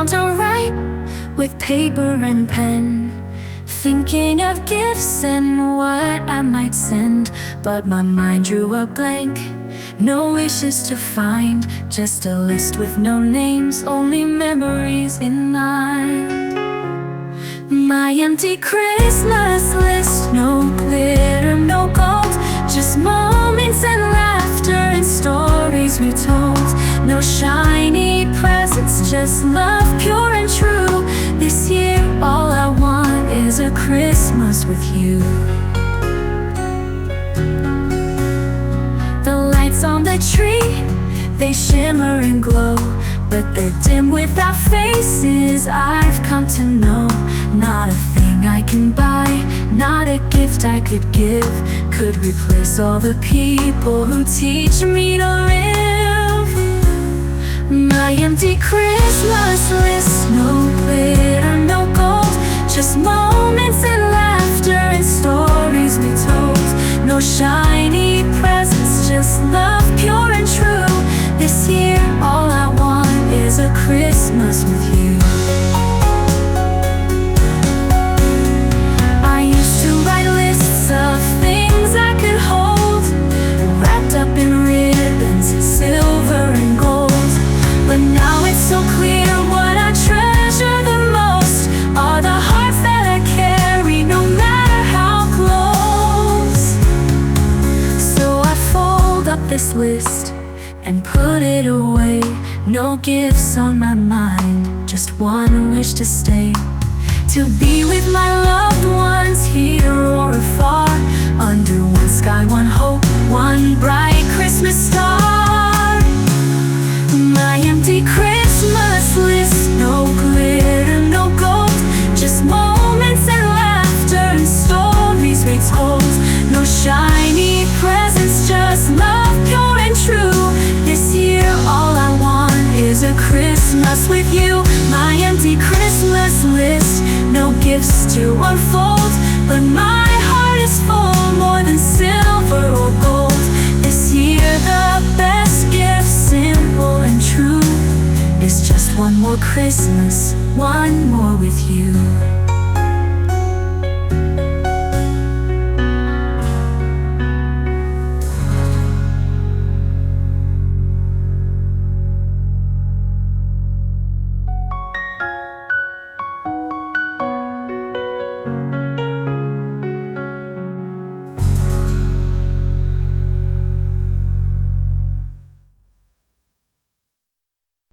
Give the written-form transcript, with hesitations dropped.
down to write with paper and pen, thinking of gifts and what I might send. But my mind drew a blank, no wishes to find, just a list with no names, only memories in mind. My empty Christmas list, no glitter, no gold, just moments and laughter and stories we told. No shiny presents, just love pure and true. This year all I want is a Christmas with you. The lights on the tree, they shimmer and glow, but they're dim without faces. I've come to know, not a thing I can buy, not a gift I could give, could replace all the people who teach me to live. My empty Christmas list, no glitter, no gold, just moments and laughter and stories we told. No shiny presents, just love pure and true. This year all I want is a Christmas with you. I used to write lists of things I could hold, wrapped up in ribbons, silver and gold. But now it's so clear what I treasure the most are the hearts that I carry, no matter how close. So I fold up this list and put it away. No gifts on my mind, just one wish to stay, to be with my loved ones here or afar, under one sky, one hope, one bright Christmas star. My empty Christmas list, no glitter, no gold, just moments and laughter and stories we told. No shiny presents, just love pure and true. This year all I want is a Christmas with you. My empty Christmas list, no gifts to unfold, but my heart is full, more than silver or gold. This year the best gift, simple and true, is just one more Christmas, one more with you.